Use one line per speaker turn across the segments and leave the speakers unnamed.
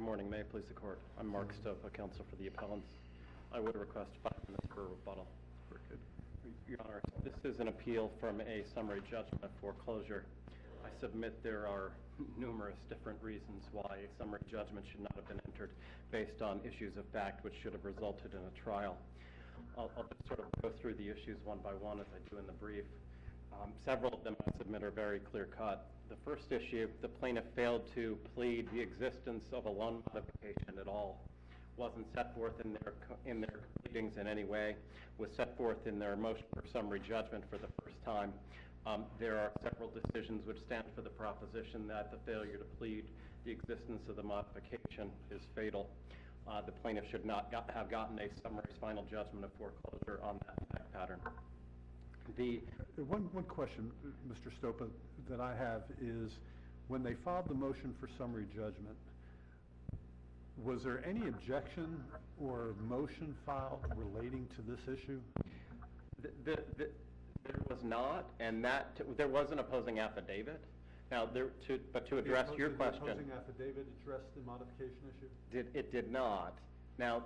morning. May it please the court. I'm Mark Stopa, counsel for the appellants. I would request 5 minutes for rebuttal.
Very good.
Your Honor, this is an appeal from a summary judgment of foreclosure. I submit there are numerous different reasons why a summary judgment should not have been entered based on issues of fact which should have resulted in a trial. I'll just sort of go through the issues one by one as I do in the brief. Several of them I submit are very clear-cut. The first issue, the plaintiff failed to plead the existence of a loan modification at all. Wasn't set forth in their pleadings in any way. Was set forth in their motion for summary judgment for the first time. There are several decisions which stand for the proposition that the failure to plead the existence of the modification is fatal. The plaintiff should not have gotten a summary final judgment of foreclosure on that fact pattern.
One question, Mr. Stopa, that I have is when they filed the motion for summary judgment, was there any objection or motion filed relating to this issue?
There was not, and there was an opposing affidavit. Now, to address your question,
the opposing affidavit address the modification issue?
It did not. Now,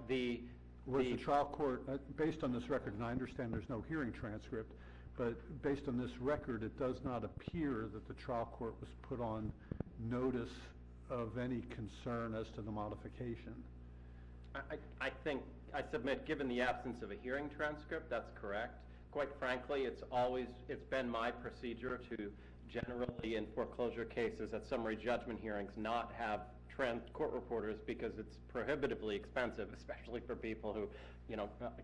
was the trial court, based on this record, and I understand there's no hearing transcript, but based on this record, it does not appear that the trial court was put on notice of any concern as to the modification.
I submit, given the absence of a hearing transcript, that's correct. Quite frankly, it's been my procedure to generally in foreclosure cases at summary judgment hearings not have court reporters because it's prohibitively expensive, especially for people who,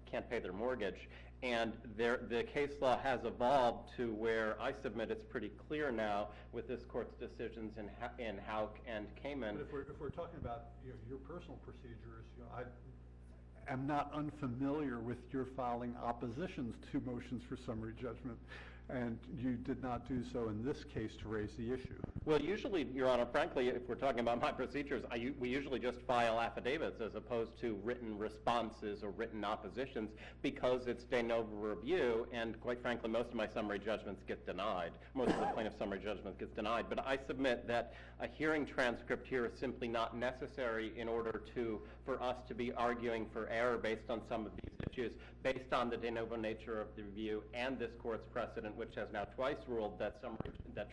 can't pay their mortgage. And the case law has evolved to where I submit it's pretty clear now with this court's decisions in Houck and Kamen.
But if we're talking about your personal procedures, I am not unfamiliar with your filing oppositions to motions for summary judgment, and you did not do so in this case to raise the issue.
Well, usually, Your Honor, frankly, if we're talking about my procedures, we usually just file affidavits as opposed to written responses or written oppositions because it's de novo review, and quite frankly, most of my summary judgments get denied. Most of the plaintiff's summary judgment gets denied. But I submit that a hearing transcript here is simply not necessary in order for us to be arguing for error based on some of these issues, based on the de novo nature of the review and this court's precedent, which has now twice ruled that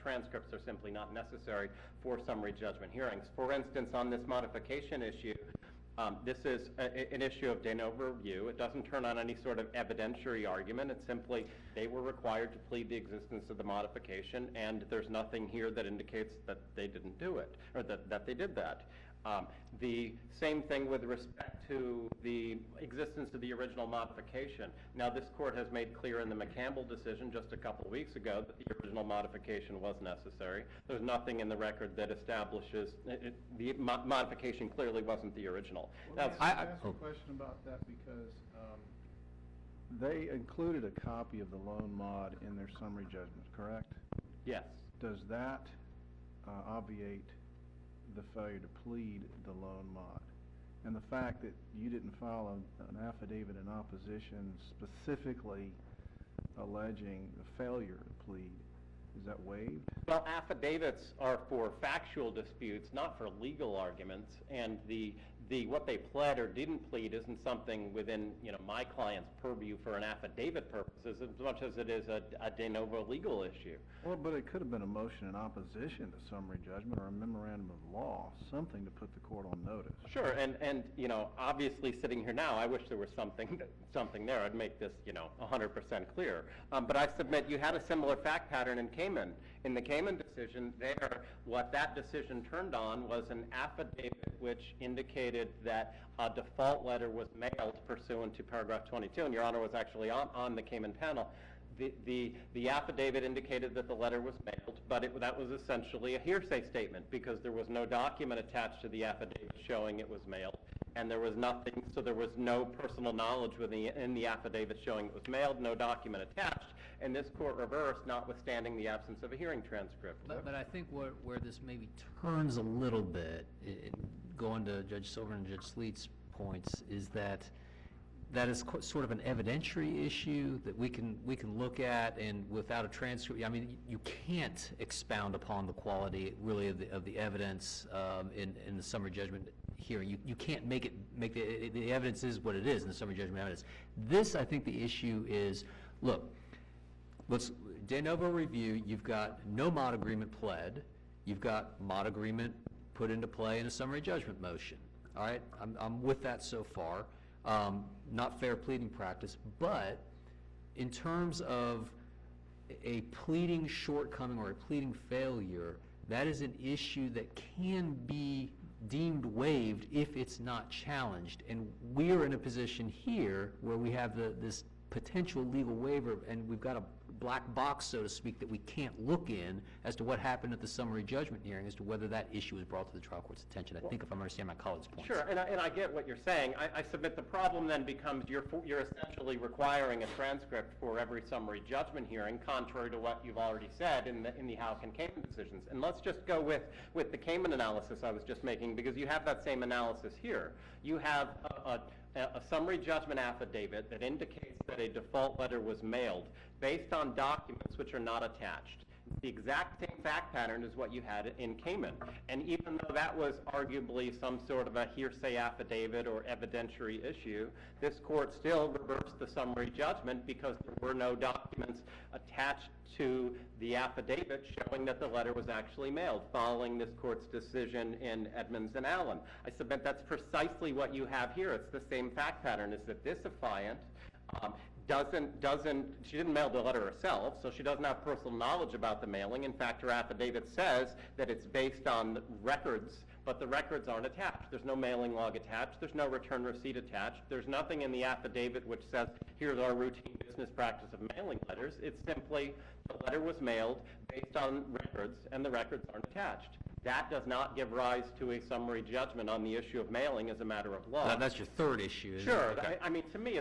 transcripts are simply not necessary for summary judgment hearings. For instance, on this modification issue, this is an issue of de novo review. It doesn't turn on any sort of evidentiary argument. It's simply they were required to plead the existence of the modification, and there's nothing here that indicates that they didn't do it, or that they did that. The same thing with respect to the existence of the original modification. Now, this court has made clear in the McCampbell decision just a couple of weeks ago that the original modification was necessary. There's nothing in the record that establishes the modification clearly wasn't the original.
Well, I ask a question about that because they included a copy of the loan mod in their summary judgment, correct?
Yes.
Does that obviate the failure to plead the loan mod? And the fact that you didn't file an affidavit in opposition specifically alleging the failure to plead, is that waived?
Well, affidavits are for factual disputes, not for legal arguments, and what they pled or didn't plead isn't something within my client's purview for an affidavit purposes as much as it is a de novo legal issue.
Well, but it could have been a motion in opposition to summary judgment or a memorandum of law, something to put the court on notice.
Sure, and obviously sitting here now, I wish there was something there. I'd make this 100% clear. But I submit you had a similar fact pattern in Kamen. In the Kamen decision, what that decision turned on was an affidavit which indicated that a default letter was mailed pursuant to paragraph 22, and Your Honor was actually on the Kamen panel. The affidavit indicated that the letter was mailed, but that was essentially a hearsay statement because there was no document attached to the affidavit showing it was mailed, and there was nothing, so there was no personal knowledge in the affidavit showing it was mailed, no document attached, and this court reversed, notwithstanding the absence of a hearing transcript.
But I think where this maybe turns a little bit, going to Judge Silver and Judge Sleet's points, is that is sort of an evidentiary issue that we can look at, and without a transcript, I mean, you can't expound upon the quality really of the evidence in the summary judgment hearing. You can't make the evidence is what it is in the summary judgment evidence. This, I think the issue is, look, let's, de novo review, you've got no mod agreement pled, you've got mod agreement put into play in a summary judgment motion. All right, I'm with that so far. Not fair pleading practice, but in terms of a pleading shortcoming or a pleading failure, that is an issue that can be deemed waived if it's not challenged. And we're in a position here where we have this potential legal waiver, and we've got a black box, so to speak, that we can't look in as to what happened at the summary judgment hearing, as to whether that issue was brought to the trial court's attention. I think if I'm understanding my colleague's points.
Sure, and I get what you're saying. I submit the problem then becomes you're essentially requiring a transcript for every summary judgment hearing, contrary to what you've already said in the Houck and Kamen decisions. And let's just go with the Kamen analysis I was just making, because you have that same analysis here. You have a summary judgment affidavit that indicates that a default letter was mailed based on documents which are not attached. The exact same fact pattern is what you had in Kamen. And even though that was arguably some sort of a hearsay affidavit or evidentiary issue, this court still reversed the summary judgment because there were no documents attached to the affidavit showing that the letter was actually mailed, following this court's decision in Edmonds and Allen. I submit that's precisely what you have here. It's the same fact pattern, is that this affiant she didn't mail the letter herself, so she doesn't have personal knowledge about the mailing. In fact, her affidavit says that it's based on records, but the records aren't attached. There's no mailing log attached. There's no return receipt attached. There's nothing in the affidavit which says, here's our routine business practice of mailing letters. It's simply the letter was mailed based on records, and the records aren't attached. That does not give rise to a summary judgment on the issue of mailing as a matter of law.
That's your third issue, isn't
Sure.
it? Okay.
I mean, to me,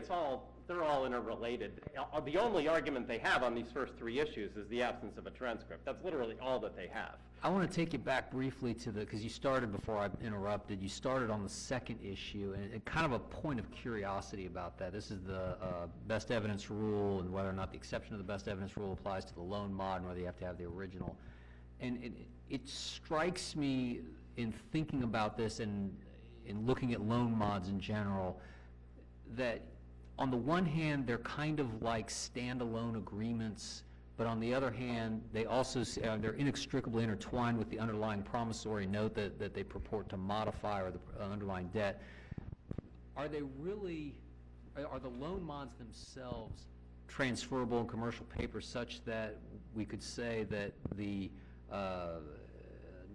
they're all interrelated. The only argument they have on these first three issues is the absence of a transcript. That's literally all that they have.
I want to take you back briefly to because you started, before I interrupted, you started on the second issue, and kind of a point of curiosity about that. This is the best evidence rule, and whether or not the exception of the best evidence rule applies to the loan mod, and whether you have to have the original. And it strikes me in thinking about this and in looking at loan mods in general, that on the one hand, they're kind of like standalone agreements, but on the other hand, they also they're inextricably intertwined with the underlying promissory note that they purport to modify, or the underlying debt. Are they really, are the loan mods themselves transferable in commercial paper such that we could say that the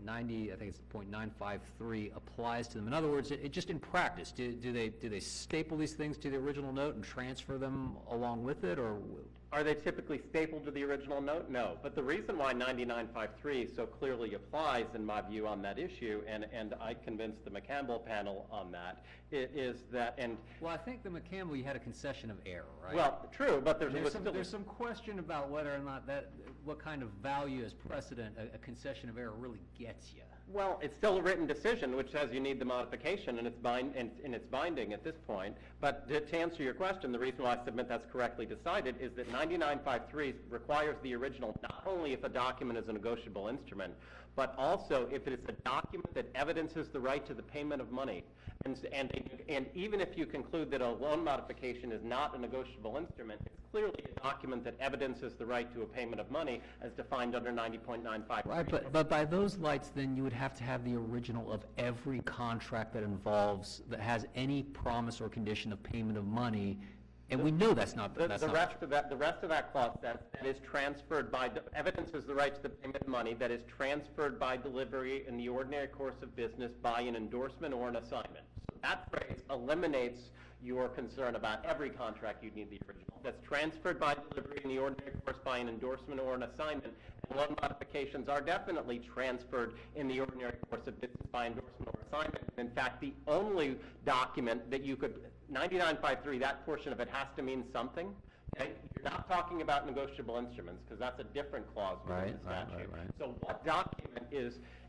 90, I think it's .953 applies to them? In other words, it just in practice, do they staple these things to the original note and transfer them along with it, or?
Are they typically stapled to the original note? No. But the reason why 9953 so clearly applies, in my view, on that issue, and I convinced the McCampbell panel on that, is that, and...
Well, I think the McCampbell, you had a concession of error, right?
Well, true, but
there's some question about whether or not what kind of value as precedent a concession of error really gets you.
Well, it's still a written decision, which says you need the modification, and it's binding at this point. But to answer your question, the reason why I submit that's correctly decided is that 9953 requires the original not only if a document is a negotiable instrument, but also if it is a document that evidences the right to the payment of money. And even if you conclude that a loan modification is not a negotiable instrument, it's clearly a document that evidences the right to a payment of money as defined under 90.95.
Right, but by those lights, then you would have to have the original of every contract that has any promise or condition of payment of money, and we know that's not.
The rest of that clause says that is transferred by evidences the right to the payment of money that is transferred by delivery in the ordinary course of business by an endorsement or an assignment. So that phrase eliminates your concern about every contract you'd need the original. That's transferred by delivery in the ordinary course by an endorsement or an assignment. And loan modifications are definitely transferred in the ordinary course of business by endorsement or assignment. In fact, the only document that you could, 9953, that portion of it has to mean something. Okay? You're not talking about negotiable instruments, because that's a different clause within the statute.
Right. So
what document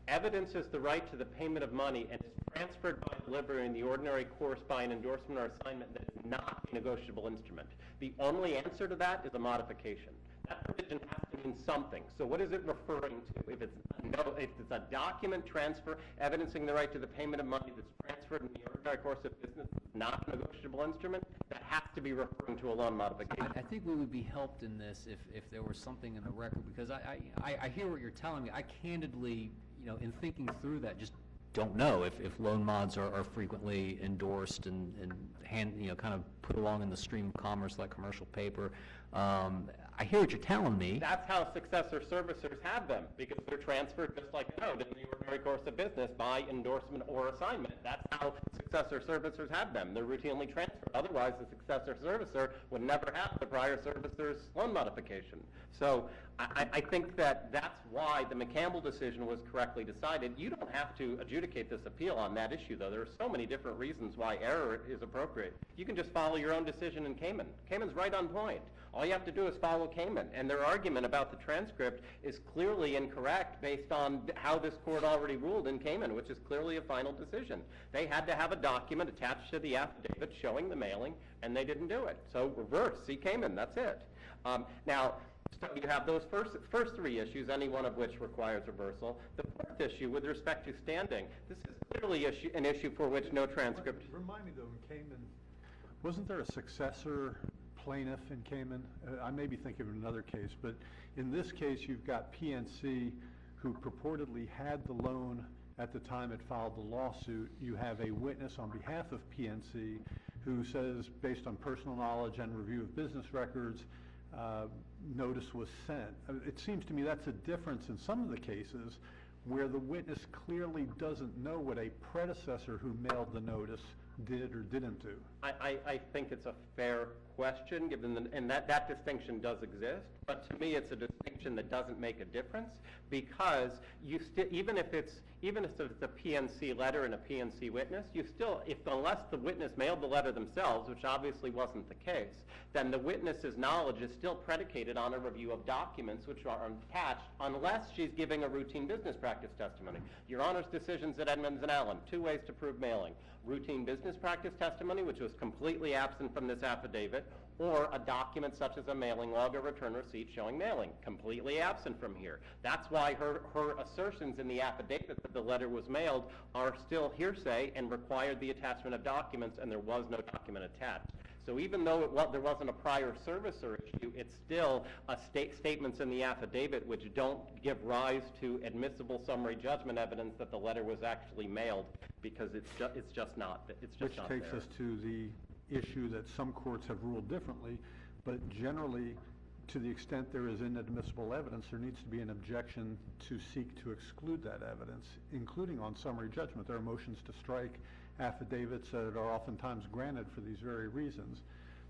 evidences the right to the payment of money and is transferred by delivery in the ordinary course by an endorsement or assignment that is not a negotiable instrument? The only answer to that is a modification. that provision has to mean something. So what is it referring to? If it's a document transfer evidencing the right to the payment of money that's transferred in the ordinary course of business, not a negotiable instrument, that has to be referring to a loan modification.
I think we would be helped in this if there was something in the record, because I hear what you're telling me. I candidly, in thinking through that, just don't know if loan mods are frequently endorsed and kind of put along in the stream of commerce like commercial paper. I hear what you're telling me.
That's how successor servicers have them, because they're transferred just like a note in the ordinary course of business by endorsement or assignment. That's how successor servicers have them. They're routinely transferred. Otherwise, the successor servicer would never have the prior servicer's loan modification. So I think that's why the McCampbell decision was correctly decided. You don't have to adjudicate this appeal on that issue, though. There are so many different reasons why error is appropriate. You can just follow your own decision in Cayman. Cayman's right on point. All you have to do is follow Cayman. And their argument about the transcript is clearly incorrect based on how this court already ruled in Cayman, which is clearly a final decision. They had to have a document attached to the affidavit showing the mailing, and they didn't do it. So reverse, see Cayman, that's it. Now, so you have those first three issues, any one of which requires reversal. The fourth issue, with respect to standing, this is clearly an issue for which no transcript...
Remind me, though, in Cayman, wasn't there a successor plaintiff in Cayman? I may be thinking of another case, but in this case, you've got PNC, who purportedly had the loan at the time it filed the lawsuit. You have a witness on behalf of PNC who says, based on personal knowledge and review of business records, notice was sent. It seems to me that's a difference in some of the cases where the witness clearly doesn't know what a predecessor who mailed the notice did or didn't do.
I think it's a fair question, given and that distinction does exist. But to me, it's a distinction that doesn't make a difference, because even if it's a PNC letter and a PNC witness, unless the witness mailed the letter themselves, which obviously wasn't the case, then the witness's knowledge is still predicated on a review of documents which are attached, unless she's giving a routine business practice testimony. Your Honor's decisions at Edmonds and Allen, 2 ways to prove mailing: routine business practice testimony, which was completely absent from this affidavit, or a document such as a mailing log or return receipt showing mailing, completely absent from here. That's why her assertions in the affidavit that the letter was mailed are still hearsay and required the attachment of documents, and there was no document attached. So even though there wasn't a prior servicer issue, it's still statements in the affidavit which don't give rise to admissible summary judgment evidence that the letter was actually mailed, because it's just not there.
Which takes us to the issue that some courts have ruled differently, but generally, to the extent there is inadmissible evidence, there needs to be an objection to seek to exclude that evidence, including on summary judgment. There are motions to strike affidavits that are oftentimes granted for these very reasons.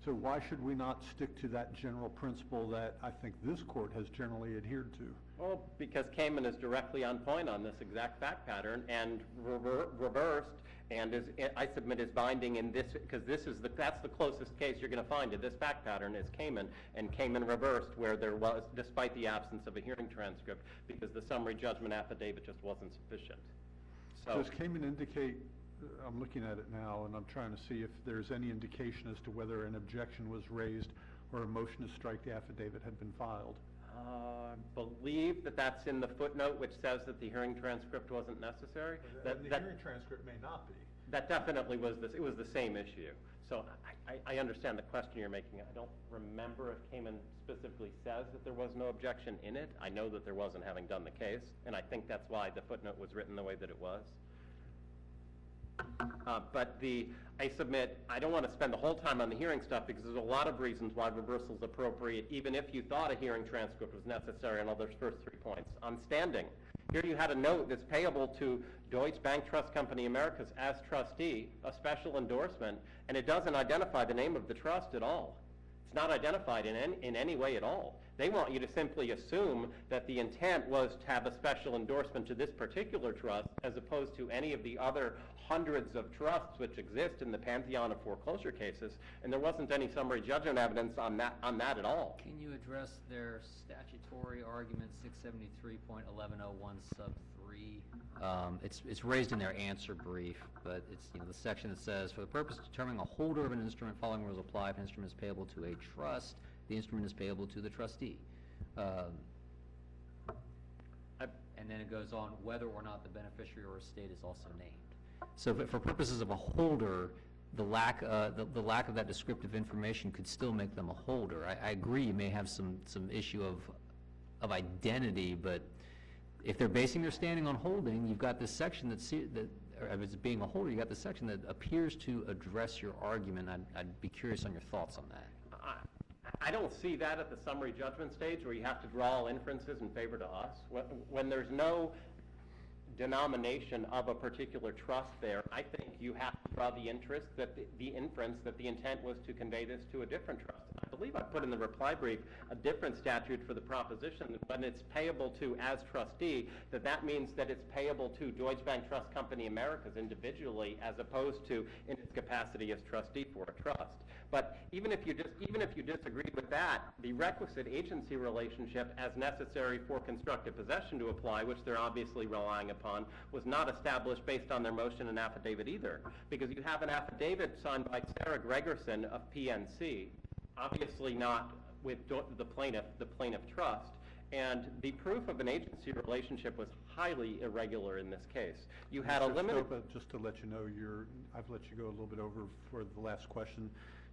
So why should we not stick to that general principle that I think this court has generally adhered to?
Well, because Cayman is directly on point on this exact fact pattern and reversed, and I submit is binding in this, because that's the closest case you're going to find to this fact pattern is Cayman, and Cayman reversed, where there was, despite the absence of a hearing transcript, because the summary judgment affidavit just wasn't sufficient. So,
does Cayman indicate, I'm looking at it now, and I'm trying to see if there's any indication as to whether an objection was raised or a motion to strike the affidavit had been filed?
I believe that's in the footnote, which says that the hearing transcript wasn't necessary.
The hearing transcript may not be.
That definitely was it was the same issue. So I understand the question you're making. I don't remember if Cayman specifically says that there was no objection in it. I know that there wasn't, having done the case, and I think that's why the footnote was written the way that it was. But I submit, I don't want to spend the whole time on the hearing stuff, because there's a lot of reasons why reversal is appropriate, even if you thought a hearing transcript was necessary on all those first 3 points. On standing, here you had a note that's payable to Deutsche Bank Trust Company Americas as trustee, a special endorsement, and it doesn't identify the name of the trust at all. It's not identified in any way at all. They want you to simply assume that the intent was to have a special endorsement to this particular trust, as opposed to any of the other hundreds of trusts which exist in the pantheon of foreclosure cases, and there wasn't any summary judgment evidence on that at all.
Can you address their statutory argument 673.1101 sub 3? It's raised in their answer brief, but it's the section that says, for the purpose of determining a holder of an instrument, following rules apply. If an instrument is payable to a trust, the instrument is payable to the trustee. And then it goes on whether or not the beneficiary or estate is also named. So for purposes of a holder, the lack of that descriptive information could still make them a holder. I agree, you may have some issue of identity, but if they're basing their standing on holding, you've got this section that as being a holder, you've got this section that appears to address your argument. I'd be curious on your thoughts on that.
I don't see that at the summary judgment stage where you have to draw all inferences in favor to us. When there's no denomination of a particular trust there, I think you have to draw the interest that the inference that the intent was to convey this to a different trust. I believe I put in the reply brief a different statute for the proposition that when it's payable to as trustee, that means that it's payable to Deutsche Bank Trust Company Americas individually as opposed to in its capacity as trustee for a trust. But even if you disagreed with that, the requisite agency relationship as necessary for constructive possession to apply, which they're obviously relying upon, was not established based on their motion and affidavit either. Because you have an affidavit signed by Sarah Gregerson of PNC, obviously not with the plaintiff trust, and the proof of an agency relationship was highly irregular in this case. You had a
Mr.
limited...
Stopa, just to let you know, I've let you go a little bit over for the last question.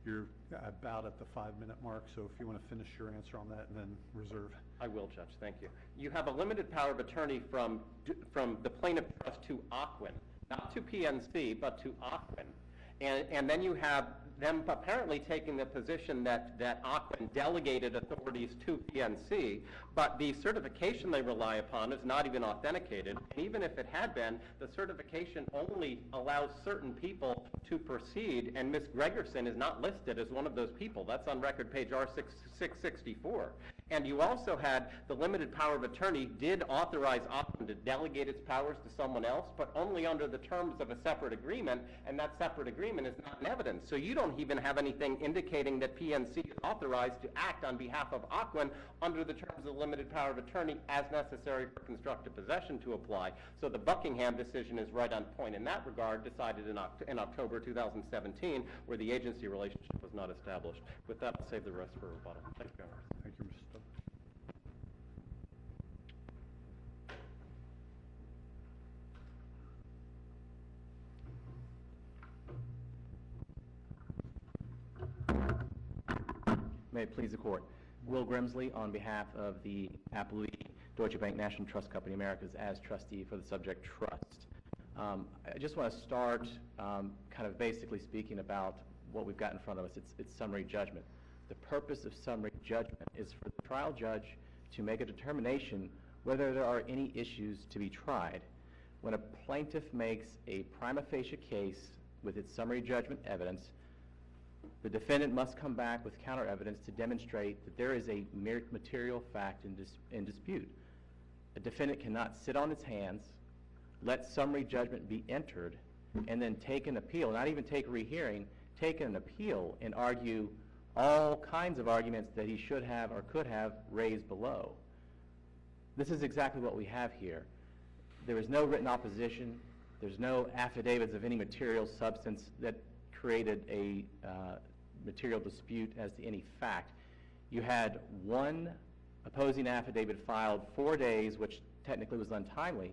You're about at the 5-minute mark, so if you want to finish your answer on that and then reserve.
I will, Judge. Thank you. You have a limited power of attorney from the plaintiff trust to Ocwen, not to PNC, but to Ocwen. And then you have them apparently taking the position that Ocwen delegated authorities to PNC, but the certification they rely upon is not even authenticated. And even if it had been, the certification only allows certain people to proceed, and Ms. Gregerson is not listed as one of those people. That's on record page R664. And you also had the limited power of attorney did authorize Ocwen to delegate its powers to someone else, but only under the terms of a separate agreement, and that separate agreement is not in evidence. So you don't even have anything indicating that PNC is authorized to act on behalf of Ocwen under the terms of the limited power of attorney as necessary for constructive possession to apply. So the Buckingham decision is right on point in that regard, decided in October 2017, where the agency relationship was not established. With that, I'll save the rest for rebuttal. Thank you, Your Honor.
Thank you, Mr. Stopa.
May it please the Court. Will Grimsley on behalf of the appellee, Deutsche Bank National Trust Company Americas, as trustee for the subject trust. I just want to start kind of basically speaking about what we've got in front of us. It's summary judgment. The purpose of summary judgment is for the trial judge to make a determination whether there are any issues to be tried. When a plaintiff makes a prima facie case with its summary judgment evidence, the defendant must come back with counter evidence to demonstrate that there is a material fact in dispute. A defendant cannot sit on its hands, let summary judgment be entered, and then take an appeal, not even take a rehearing, take an appeal and argue all kinds of arguments that he should have or could have raised below. This is exactly what we have here. There is no written opposition. There's no affidavits of any material substance that created a material dispute as to any fact. You had one opposing affidavit filed 4 days, which technically was untimely,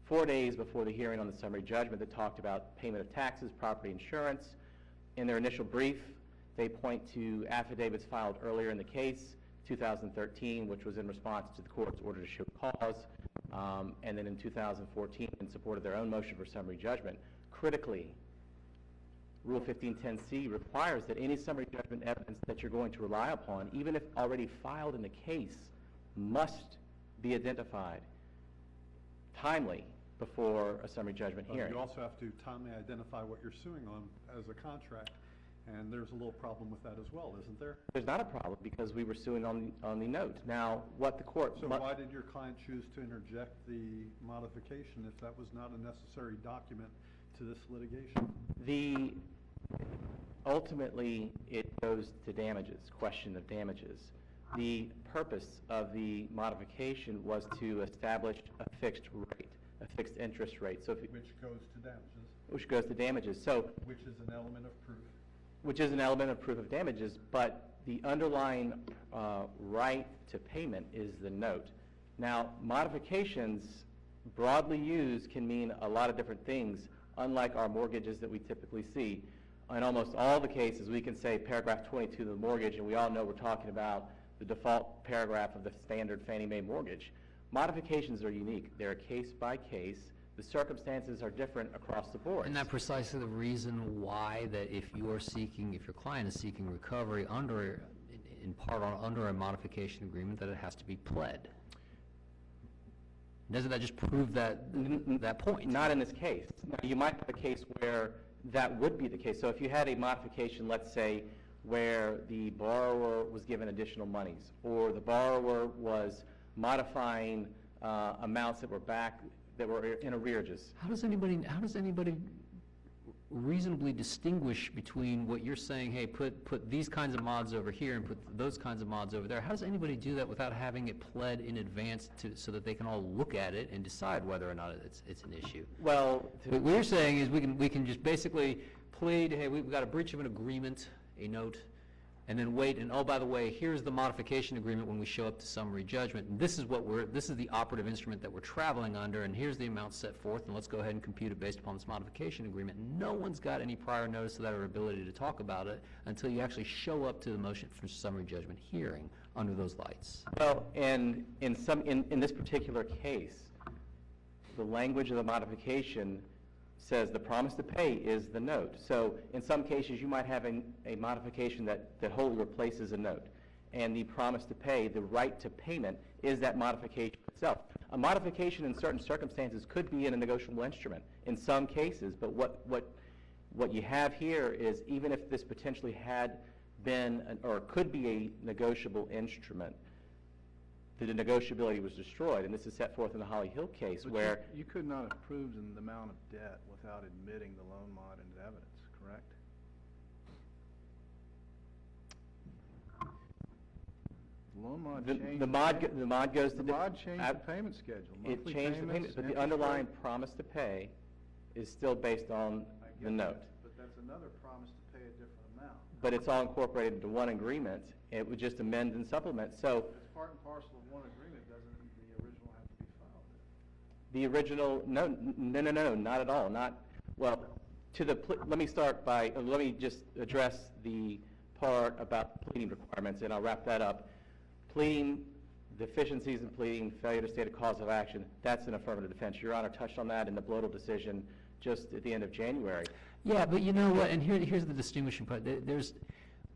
4 days before the hearing on the summary judgment that talked about payment of taxes, property insurance. In their initial brief, they point to affidavits filed earlier in the case, 2013, which was in response to the court's order to show cause, and then in 2014 in support of their own motion for summary judgment. Critically, Rule 1510C requires that any summary judgment evidence that you're going to rely upon, even if already filed in the case, must be identified timely before a summary judgment hearing.
You also have to timely identify what you're suing on as a contract, and there's a little problem with that as well, isn't there?
There's not a problem because we were suing on the note. Now, what the court...
So why did your client choose to interject the modification if that was not a necessary document to this litigation?
Ultimately, it goes to damages, question of damages. The purpose of the modification was to establish a fixed rate, a fixed interest rate. So
Which goes to damages.
Which goes to damages. So,
Which is an element of proof.
which is an element of proof of damages, but the underlying right to payment is the note. Now, modifications, broadly used, can mean a lot of different things, unlike our mortgages that we typically see. In almost all the cases, we can say paragraph 22 of the mortgage, and we all know we're talking about the default paragraph of the standard Fannie Mae mortgage. Modifications are unique. They're case by case. The circumstances are different across the board.
Isn't that precisely the reason why that if your client is seeking recovery under a modification agreement, that it has to be pled? Doesn't that just prove that point?
Not in this case. Now, you might have a case where that would be the case. So if you had a modification, let's say, where the borrower was given additional monies, or the borrower was modifying amounts that were in arrearages.
How does anybody reasonably distinguish between what you're saying, hey, put these kinds of mods over here and put those kinds of mods over there? How does anybody do that without having it pled in advance so that they can all look at it and decide whether or not it's an issue?
Well,
What you're saying is we can just basically plead, hey, we've got a breach of an agreement, a note, and then wait, and oh, by the way, here's the modification agreement when we show up to summary judgment, and this is the operative instrument that we're traveling under, and here's the amount set forth, and let's go ahead and compute it based upon this modification agreement. No one's got any prior notice of that or ability to talk about it until you actually show up to the motion for summary judgment hearing under those lights.
well, and in this particular case, the language of the modification says the promise to pay is the note. So in some cases, you might have a modification that wholly replaces a note. And the promise to pay, the right to payment, is that modification itself. A modification in certain circumstances could be in a negotiable instrument in some cases, but what you have here is, even if this potentially had been or could be a negotiable instrument, the negotiability was destroyed, and this is set forth in the Holly Hill case,
But
where
you could not have proved the amount of debt without admitting the loan mod into evidence, correct? The loan mod changed.
the mod goes to
The mod changed the payment schedule.
It
monthly
changed the
payments,
payment, but the
interest
underlying
rate.
promise to pay is still based on
I
the
get
note.
that, but that's another promise to pay a different amount.
But it's all incorporated into one agreement. It would just amend and supplement. So
If it's part and parcel of one agreement, doesn't the original have to be filed?
the original, no, not at all. Not, well, let me just address the part about pleading requirements, and I'll wrap that up. Pleading, deficiencies in pleading, failure to state a cause of action, that's an affirmative defense. Your Honor touched on that in the Blodel decision just at the end of January.
Yeah, but you know what, and here's the distinguishing part.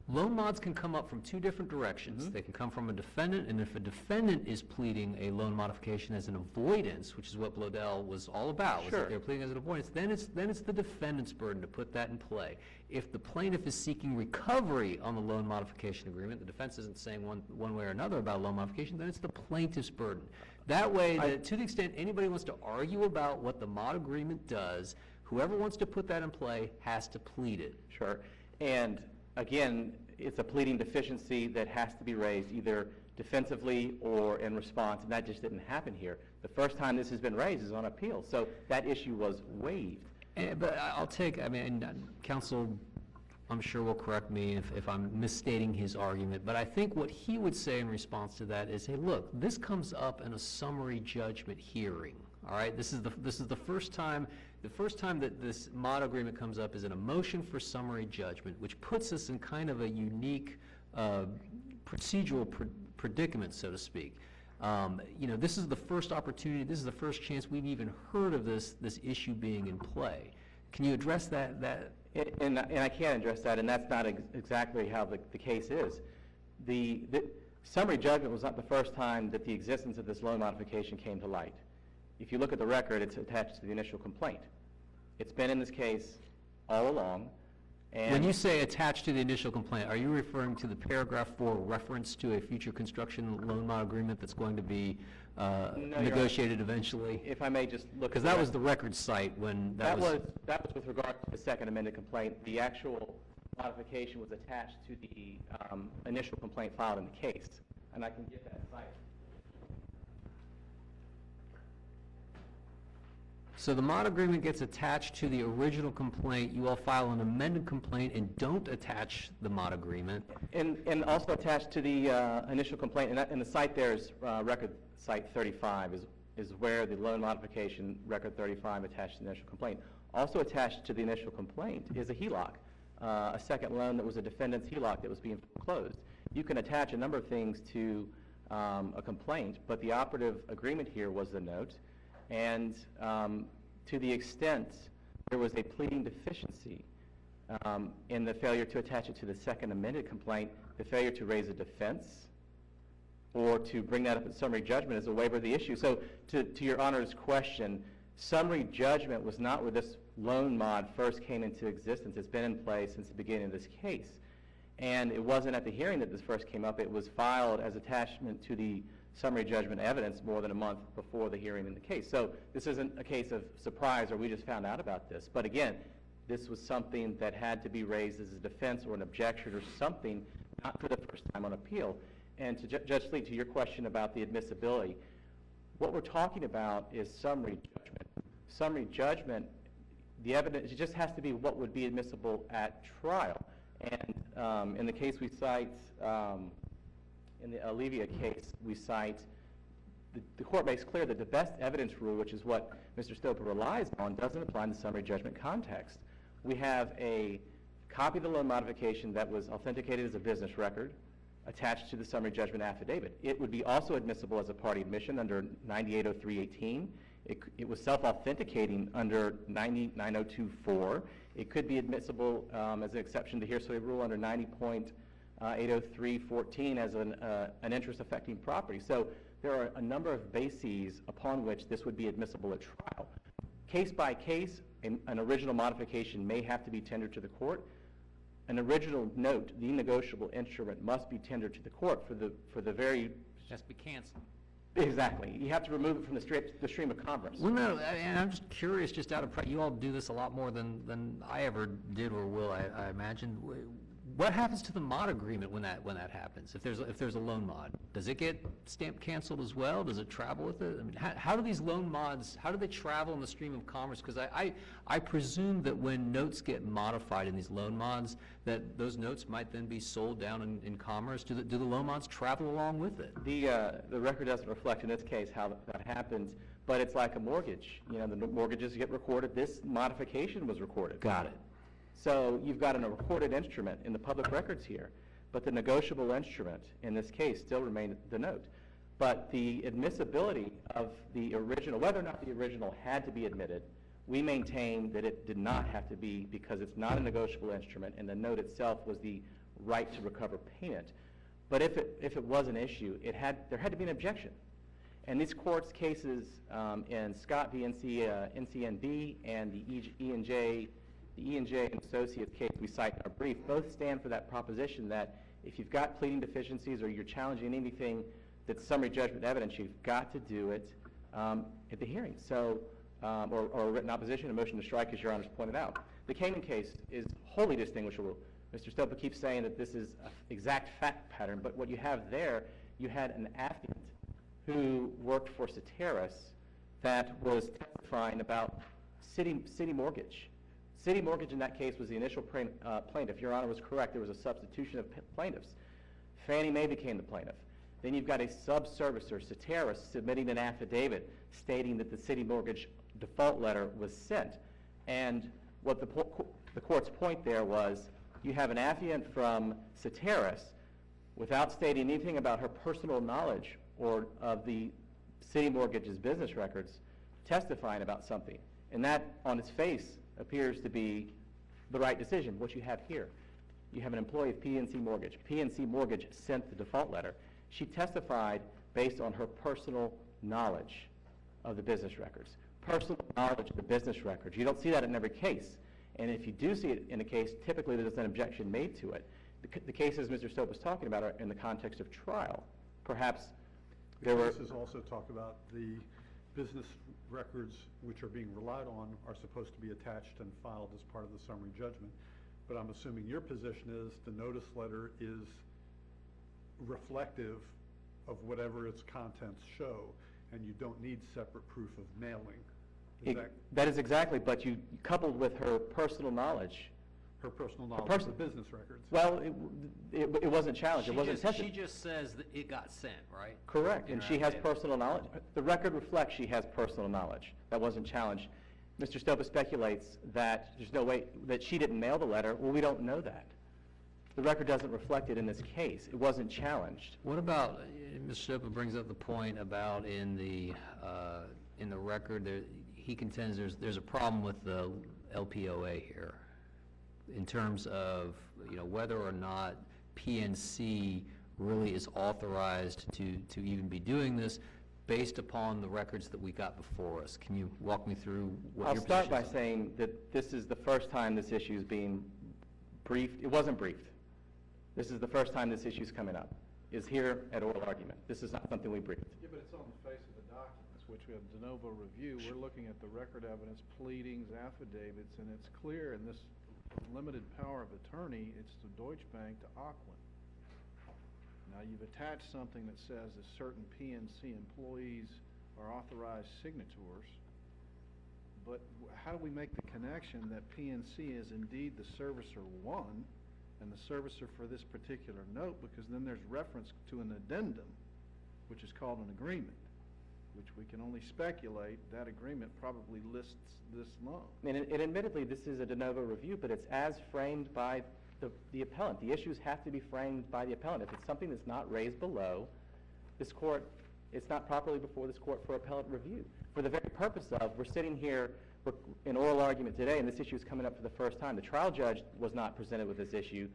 Loan mods can come up from two different directions.
Mhm.
They can come from a defendant, and if a defendant is pleading a loan modification as an avoidance, which is what Blodel was all about, was that
Sure.
they're pleading as an avoidance, then it's the defendant's burden to put that in play. If the plaintiff is seeking recovery on the loan modification agreement, the defense isn't saying one way or another about loan modification, then it's the plaintiff's burden. That way, to the extent anybody wants to argue about what the mod agreement does, whoever wants to put that in play has to plead it.
Sure. And again, it's a pleading deficiency that has to be raised either defensively or in response, and that just didn't happen here. The first time this has been raised is on appeal, so that issue was waived.
But counsel, I'm sure will correct me if I'm misstating his argument, but I think what he would say in response to that is, hey, look, this comes up in a summary judgment hearing, all right? This is the first time that this mod agreement comes up is in a motion for summary judgment, which puts us in kind of a unique procedural predicament, so to speak. This is the first opportunity, this is the first chance we've even heard of this issue being in play. Can you address that?
And I can address that, and that's not exactly how the case is. The summary judgment was not the first time that the existence of this loan modification came to light. If you look at the record, it's attached to the initial complaint. It's been in this case all along, and...
When you say attached to the initial complaint, are you referring to the paragraph 4 reference to a future construction loan mod agreement that's going to be
No, Your Honor.
negotiated eventually?
If I may just look...
Because that was the record site when
That was with regard to the second amended complaint. The actual modification was attached to the initial complaint filed in the case, and I can get that site.
So the mod agreement gets attached to the original complaint, you all file an amended complaint and don't attach the mod agreement.
And also attached to the initial complaint, and the site there is record site 35 is where the loan modification, record 35, attached to the initial complaint. Also attached to the initial complaint is a HELOC, a second loan that was a defendant's HELOC that was being foreclosed. You can attach a number of things to a complaint, but the operative agreement here was the note. And to the extent there was a pleading deficiency in the failure to attach it to the second amended complaint, the failure to raise a defense or to bring that up at summary judgment is a waiver of the issue. So to your Honor's question, summary judgment was not where this loan mod first came into existence. It's been in place since the beginning of this case. And it wasn't at the hearing that this first came up. It was filed as attachment to the summary judgment evidence more than a month before the hearing in the case. So this isn't a case of surprise or we just found out about this. But again, this was something that had to be raised as a defense or an objection or something, not for the first time on appeal. And to Judge Sleet, to your question about the admissibility, what we're talking about is summary judgment. Summary judgment, the evidence, it just has to be what would be admissible at trial. And in the case we cite, in the Olivia case, we cite, the court makes clear that the best evidence rule, which is what Mr. Stoper relies on, doesn't apply in the summary judgment context. We have a copy of the loan modification that was authenticated as a business record attached to the summary judgment affidavit. It would be also admissible as a party admission under 9803.18. It was self-authenticating under 99024. It could be admissible as an exception to hearsay rule under 90.803.14 as an interest affecting property. So there are a number of bases upon which this would be admissible at trial. Case by case, an original modification may have to be tendered to the court. An original note, the negotiable instrument, must be tendered to the court for the very...
It has to be canceled.
Exactly. You have to remove it from the stream of commerce.
Well, no, and I'm just curious, just out of you all do this a lot more than I ever did or will, I imagine. What happens to the mod agreement when that happens? If there's a loan mod, does it get stamped canceled as well? Does it travel with it? I mean, how do these loan mods, how do they travel in the stream of commerce? Because I presume that when notes get modified in these loan mods, that those notes might then be sold down in commerce. Do the loan mods travel along with it?
The record doesn't reflect in this case how that happens, but it's like a mortgage. You know, the mortgages get recorded. This modification was recorded.
Got it.
So you've got a recorded instrument in the public records here, but the negotiable instrument in this case still remained the note. But the admissibility of the original, whether or not the original had to be admitted, we maintain that it did not have to be because it's not a negotiable instrument and the note itself was the right to recover payment. But if it was an issue, there had to be an objection. And these court's cases in Scott v. NCNB and the E&J and Associates case we cite in our brief both stand for that proposition that if you've got pleading deficiencies or you're challenging anything that's summary judgment evidence, you've got to do it at the hearing. So, or a written opposition, a motion to strike, as Your Honor's pointed out. The Kamen case is wholly distinguishable. Mr. Stopa keeps saying that this is an exact fact pattern, but what you have there, you had an affiant who worked for Ceteris that was testifying about City Mortgage. City Mortgage in that case was the initial plaintiff. Your Honor was correct. There was a substitution of plaintiffs. Fannie Mae became the plaintiff. Then you've got a sub-servicer, Ceteris, submitting an affidavit stating that the City Mortgage default letter was sent. And what the court's point there was you have an affiant from Ceteris without stating anything about her personal knowledge or of the City Mortgage's business records testifying about something. And that, on its face, appears to be the right decision. What you have here, you have an employee of PNC Mortgage. PNC Mortgage sent the default letter. She testified based on her personal knowledge of the business records. Personal knowledge of the business records. You don't see that in every case. And if you do see it in a case, typically there's an objection made to it. The cases Mr. Stope was talking about are in the context of trial. Perhaps there were...
Cases also talk about the business records which are being relied on are supposed to be attached and filed as part of the summary judgment. But I'm assuming your position is the notice letter is reflective of whatever its contents show, and you don't need separate proof of mailing. Is that
That is exactly, but you coupled with her personal knowledge.
her personal knowledge of
person-
the business records?
Well, it wasn't challenged, it wasn't tested.
She just says that it got sent, right?
Correct,
In
and
her
she has
affidavit.
personal knowledge. The record reflects she has personal knowledge. That wasn't challenged. Mr. Stopa speculates that there's no way, that she didn't mail the letter. Well, we don't know that. The record doesn't reflect it in this case. It wasn't challenged.
What about, Mr. Stopa brings up the point about in the record, he contends there's a problem with the LPOA here in terms of, whether or not PNC really is authorized to even be doing this based upon the records that we got before us. Can you walk me through what
I'll
your
start
position
by
is?
saying that this is the first time this issue is being briefed. It wasn't briefed. This is the first time this issue is coming up, is here at oral argument. This is not something we briefed.
Yeah, but it's on the face of the documents, which we have de novo review. We're looking at the record evidence, pleadings, affidavits, and it's clear in this limited power of attorney, it's the Deutsche Bank to Aquin. Now, you've attached something that says that certain PNC employees are authorized signatories, but how do we make the connection that PNC is indeed the servicer one and the servicer for this particular note, because then there's reference to an addendum, which is called an agreement, which we can only speculate that agreement probably lists this loan.
And admittedly, this is a de novo review, but it's as framed by the appellant. The issues have to be framed by the appellant. If it's something that's not raised below this court, it's not properly before this court for appellate review. For the very purpose of, we're sitting here in oral argument today, and this issue is coming up for the first time. The trial judge was not presented with this issue.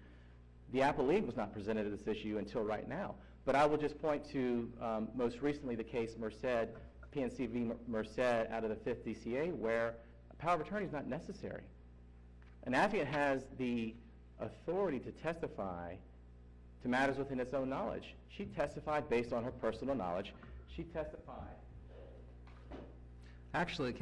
The appellee was not presented with this issue until right now. But I will just point to, most recently, the case Merced, PNC v. Merced out of the 5th DCA, where a power of attorney is not necessary. An affiant has the authority to testify to matters within its own knowledge. She testified based on her personal knowledge. She testified.
Actually,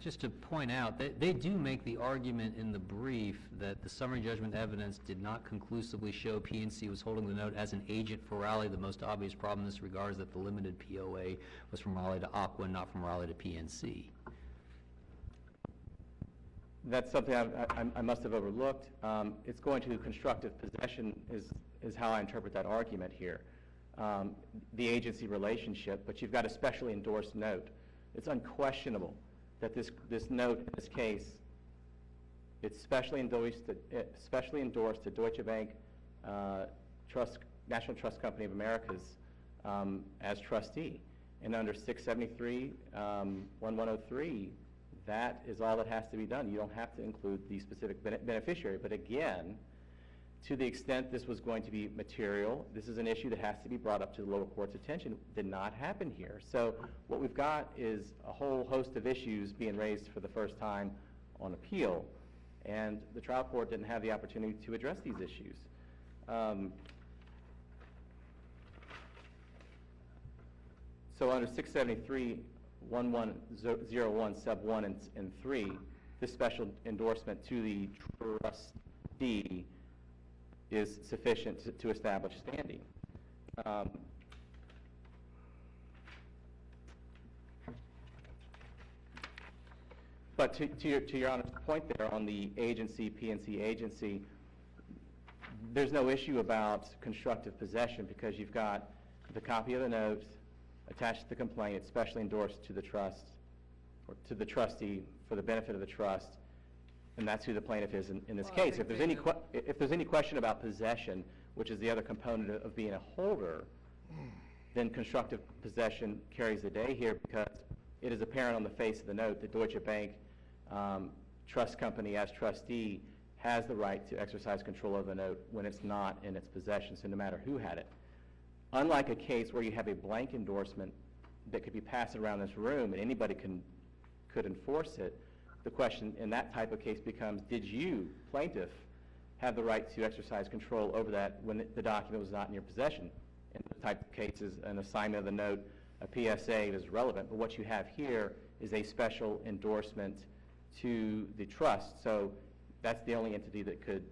just to point out, they do make the argument in the brief that the summary judgment evidence did not conclusively show PNC was holding the note as an agent for Raleigh. The most obvious problem in this regard is that the limited POA was from Raleigh to Aquin, not from Raleigh to PNC.
That's something I must have overlooked. It's going to constructive possession is how I interpret that argument here. The agency relationship, but you've got a specially endorsed note. It's unquestionable that this note in this case, it's specially endorsed to Deutsche Bank National Trust Company of Americas as trustee. And under 673-1103, that is all that has to be done. You don't have to include the specific beneficiary. But again, to the extent this was going to be material, this is an issue that has to be brought up to the lower court's attention. It did not happen here. So what we've got is a whole host of issues being raised for the first time on appeal, and the trial court didn't have the opportunity to address these issues. So under 673-1101 sub 1 and 3, this special endorsement to the trustee is sufficient to establish standing. But to your Honor's point there on the agency, PNC agency, there's no issue about constructive possession because you've got the copy of the note attached to the complaint. It's specially endorsed to the trust or to the trustee for the benefit of the trust, and that's who the plaintiff is in this case. If there's any question about possession, which is the other component of being a holder, then constructive possession carries the day here because it is apparent on the face of the note that Deutsche Bank Trust Company as trustee has the right to exercise control of the note when it's not in its possession, so no matter who had it. Unlike a case where you have a blank endorsement that could be passed around this room and anybody could enforce it, the question in that type of case becomes, did you, plaintiff, have the right to exercise control over that when the document was not in your possession? In the type of cases, an assignment of the note, a PSA is relevant, but what you have here is a special endorsement to the trust, so that's the only entity that could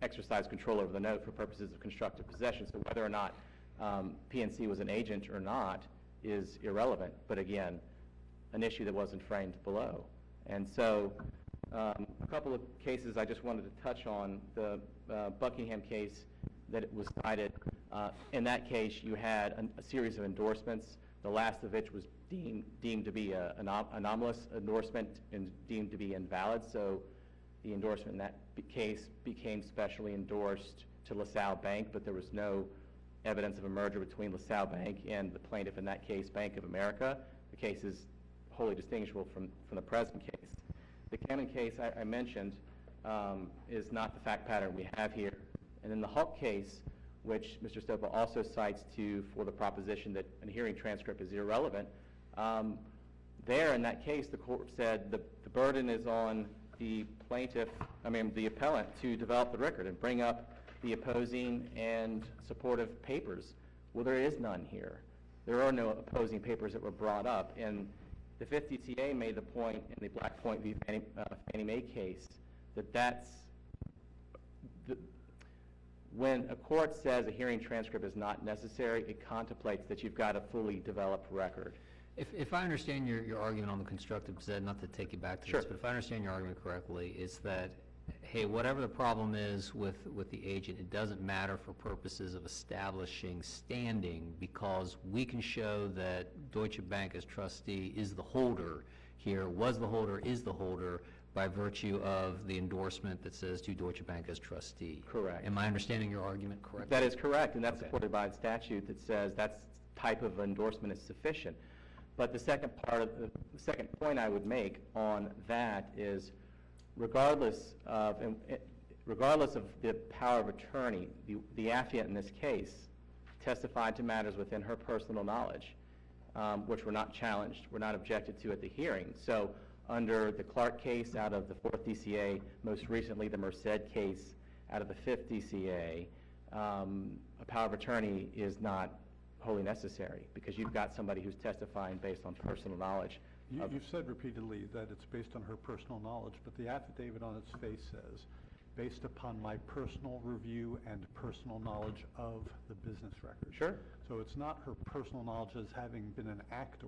exercise control over the note for purposes of constructive possession. So whether or not PNC was an agent or not is irrelevant. But again, an issue that wasn't framed below. And so, a couple of cases I just wanted to touch on. The Buckingham case that was cited, in that case you had a series of endorsements, the last of which was deemed to be an anomalous endorsement and deemed to be invalid, so the endorsement in that case became specially endorsed to LaSalle Bank, but there was no evidence of a merger between LaSalle Bank and the plaintiff in that case, Bank of America. The case is wholly distinguishable from the present case. The Cannon case I mentioned is not the fact pattern we have here. And in the Hulk case, which Mr. Stopa also cites for the proposition that a hearing transcript is irrelevant, there in that case the court said the burden is on the the appellant to develop the record and bring up the opposing and supportive papers. Well, there is none here. There are no opposing papers that were brought up. And the 5th DCA made the point in the Black Point v. Fannie Mae case that when a court says a hearing transcript is not necessary, it contemplates that you've got a fully developed record.
If I understand your argument on the constructive set, not to take you back to
Sure.
this, but if I understand your argument correctly, it's that, hey, whatever the problem is with the agent, it doesn't matter for purposes of establishing standing because we can show that Deutsche Bank as trustee is the holder here, was the holder, is the holder by virtue of the endorsement that says to Deutsche Bank as trustee.
Correct.
Am I understanding your argument correctly?
That is correct, and that's
Okay.
supported by the statute that says that type of endorsement is sufficient. But the second point I would make on that is, regardless of the power of attorney, the affiant in this case testified to matters within her personal knowledge, which were not challenged, were not objected to at the hearing. So under the Clark case out of the 4th DCA, most recently the Merced case out of the 5th DCA, a power of attorney is not wholly necessary because you've got somebody who's testifying based on personal knowledge.
You've said repeatedly that it's based on her personal knowledge, but the affidavit on its face says, based upon my personal review and personal knowledge of the business record.
Sure.
So it's not her personal knowledge as having been an actor,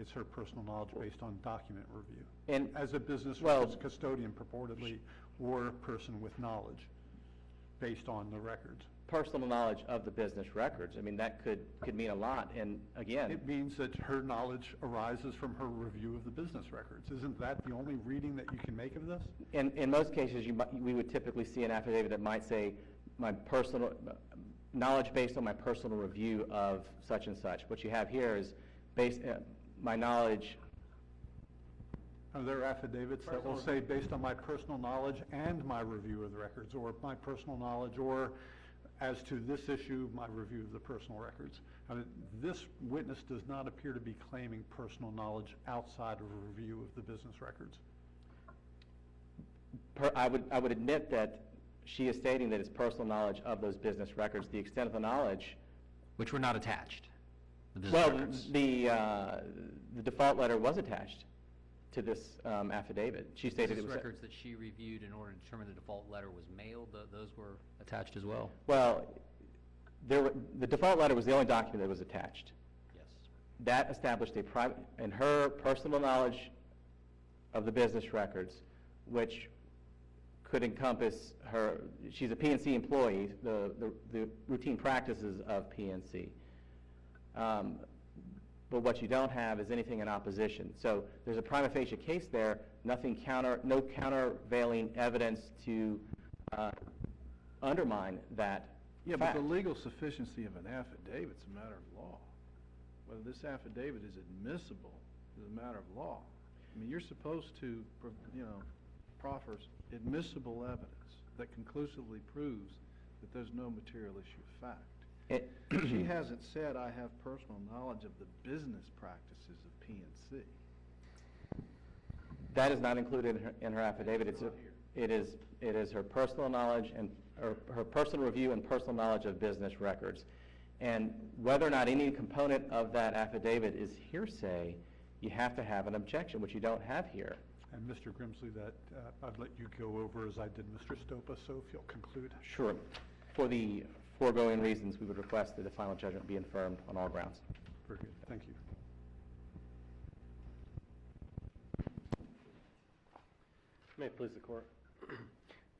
it's her personal knowledge based on document review.
And
As a business
well-
records custodian purportedly, or a person with knowledge based on the records.
personal knowledge of the business records. I mean, that could mean a lot. And again,
It means that her knowledge arises from her review of the business records. Isn't that the only reading that you can make of this?
in most cases, we would typically see an affidavit that might say, my personal knowledge based on my personal review of such and such. What you have here is my knowledge.
Are there affidavits that will say, based on my personal knowledge and my review of the records, or my personal knowledge, or as to this issue, my review of the personal records? I mean, this witness does not appear to be claiming personal knowledge outside of a review of the business records.
I would admit that she is stating that it's personal knowledge of those business records. The extent of the knowledge,
Which were not attached. The business
well,
records.
the default letter was attached to this affidavit. She stated it
Business
was.
records that she reviewed in order to determine the default letter was mailed, those were attached as well?
Well, the default letter was the only document that was attached.
Yes.
That established and her personal knowledge of the business records, which could encompass she's a PNC employee, the routine practices of PNC. But what you don't have is anything in opposition. So there's a prima facie case there, no countervailing evidence to undermine that
Yeah, but
fact.
the legal sufficiency of an affidavit is a matter of law. Whether this affidavit is admissible is a matter of law. I mean, you're supposed to, proffer admissible evidence that conclusively proves that there's no material issue of fact. She hasn't said, I have personal knowledge of the business practices of PNC.
That is not included in her affidavit.
It's not
It is her personal knowledge and her personal review and personal knowledge of business records. And whether or not any component of that affidavit is hearsay, you have to have an objection, which you don't have here.
And Mr. Grimsley, that I'd let you go over as I did Mr. Stopa, so if you'll conclude.
Sure. For the foregoing reasons, we would request that the final judgment be affirmed on all grounds.
Very good, thank you.
May it please the court.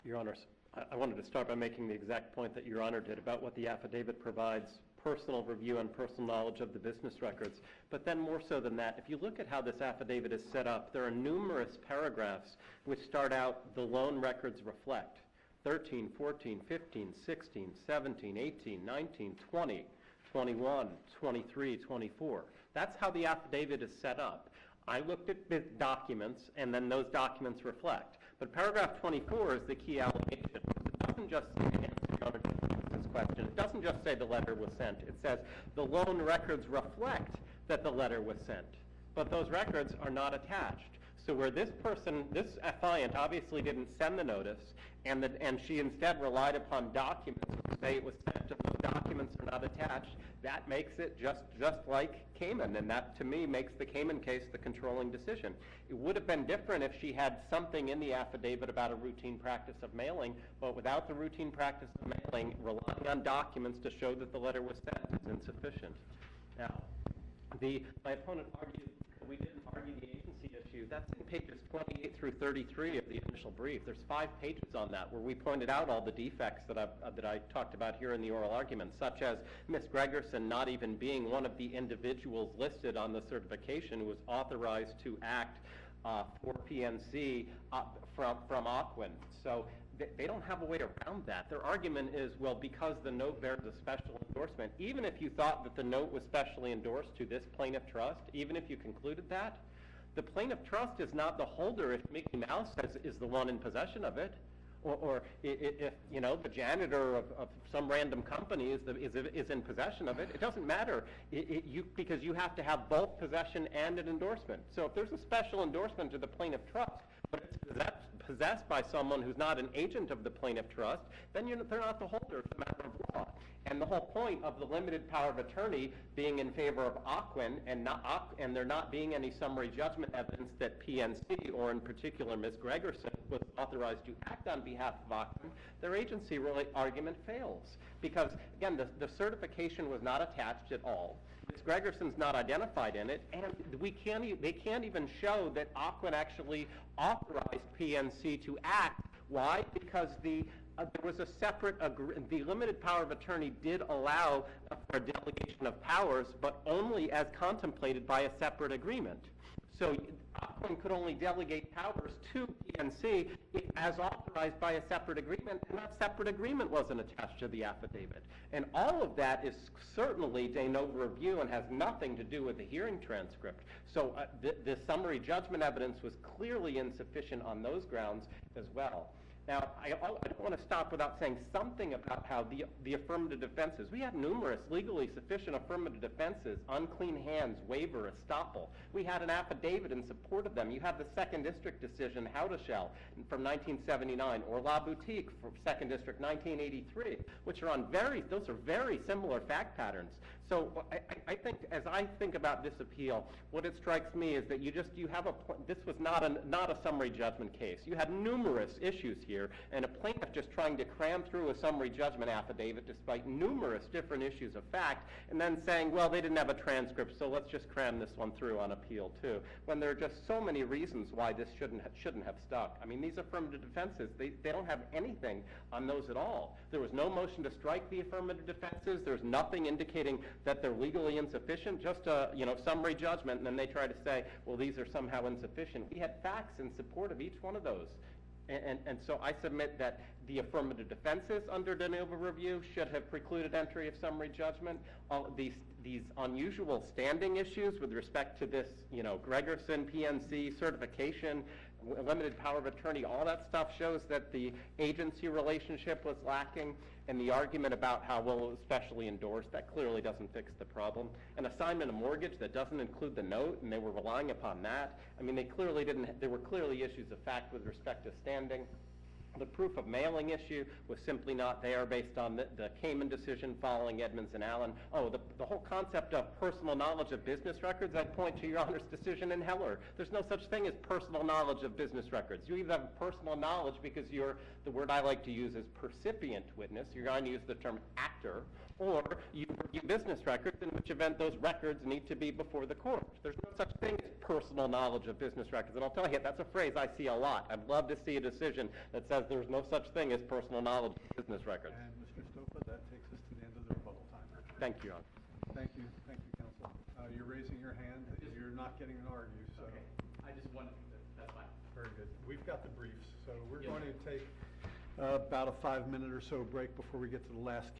Your Honors, I wanted to start by making the exact point that Your Honor did about what the affidavit provides, personal review and personal knowledge of the business records. But then more so than that, if you look at how this affidavit is set up, there are numerous paragraphs which start out, the loan records reflect 13, 14, 15, 16, 17, 18, 19, 20, 21, 23, 24. That's how the affidavit is set up. I looked at the documents, and then those documents reflect. But paragraph 24 is the key allegation. It doesn't just answer this question. It doesn't just say the letter was sent. It says the loan records reflect that the letter was sent. But those records are not attached. So where this person, this affiant, obviously didn't send the notice, and she instead relied upon documents to say it was sent, and those documents are not attached, that makes it just like Cayman, and that, to me, makes the Cayman case the controlling decision. It would have been different if she had something in the affidavit about a routine practice of mailing, but without the routine practice of mailing, relying on documents to show that the letter was sent is insufficient. Now, my opponent argued that we didn't argue the agency issue. That's in pages 28 through 33 of the initial brief. There's 5 pages on that where we pointed out all the defects that I talked about here in the oral argument, such as Ms. Gregerson not even being one of the individuals listed on the certification who was authorized to act for PNC from Ocwen. So they don't have a way around that. Their argument is, well, because the note bears a special endorsement, even if you thought that the note was specially endorsed to this plaintiff trust, even if you concluded that, the plaintiff trust is not the holder if Mickey Mouse is the one in possession of it, or if the janitor of some random company is in possession of it. It doesn't matter because you have to have both possession and an endorsement. So if there's a special endorsement to the plaintiff trust, but it's possessed by someone who's not an agent of the plaintiff trust, then they're not the holder. It's a matter of law. And the whole point of the limited power of attorney being in favor of Ocwen and there not being any summary judgment evidence that PNC, or in particular Ms. Gregerson, was authorized to act on behalf of Ocwen, their agency argument fails. Because, again, the certification was not attached at all. Ms. Gregerson's not identified in it, and they can't even show that Ocwen actually authorized PNC to act. Why? Because there was a separate the limited power of attorney did allow for a delegation of powers, but only as contemplated by a separate agreement. So Ocwen could only delegate powers to PNC as authorized by a separate agreement, and that separate agreement wasn't attached to the affidavit. And all of that is certainly de novo review and has nothing to do with the hearing transcript. So the summary judgment evidence was clearly insufficient on those grounds as well. Now, I don't want to stop without saying something about how the affirmative defenses. We had numerous legally sufficient affirmative defenses: unclean hands, waiver, estoppel. We had an affidavit in support of them. You have the Second District decision, Howdeshell, from 1979, or La Boutique from Second District, 1983, which are those are very similar fact patterns. So I think, as I think about this appeal, what it strikes me is that this was not a summary judgment case. You had numerous issues here, and a plaintiff just trying to cram through a summary judgment affidavit despite numerous different issues of fact, and then saying, well, they didn't have a transcript, so let's just cram this one through on appeal too, when there are just so many reasons why this shouldn't have stuck. I mean, these affirmative defenses, they don't have anything on those at all. There was no motion to strike the affirmative defenses. There's nothing indicating that they're legally insufficient, just a summary judgment, and then they try to say, well, these are somehow insufficient. We had facts in support of each one of those. And so I submit that the affirmative defenses under de novo review should have precluded entry of summary judgment. These unusual standing issues with respect to this, Gregerson, PNC, certification, limited power of attorney, all that stuff shows that the agency relationship was lacking, and the argument about how, well, it was specially endorsed, that clearly doesn't fix the problem. An assignment of mortgage that doesn't include the note, and they were relying upon that. I mean, there were clearly issues of fact with respect to standing. The proof of mailing issue was simply not there based on the Kamen decision following Edmonds and Allen. Oh, the whole concept of personal knowledge of business records, I'd point to Your Honor's decision in Heller. There's no such thing as personal knowledge of business records. You either have personal knowledge because you're, the word I like to use is percipient witness, you're going to use the term actor, or you review business records, in which event those records need to be before the court. There's no such thing as personal knowledge of business records. And I'll tell you, that's a phrase I see a lot. I'd love to see a decision that says there's no such thing as personal knowledge of business records.
And Mr. Stopa, that takes us to the end of the rebuttal time.
Thank you, Your Honor.
Thank you, counsel. You're raising your hand, you're not getting an argue, so.
Okay, I just wanted, that's fine.
Very good. We've got the briefs, so we're going to take about a 5-minute or so break before we get to the last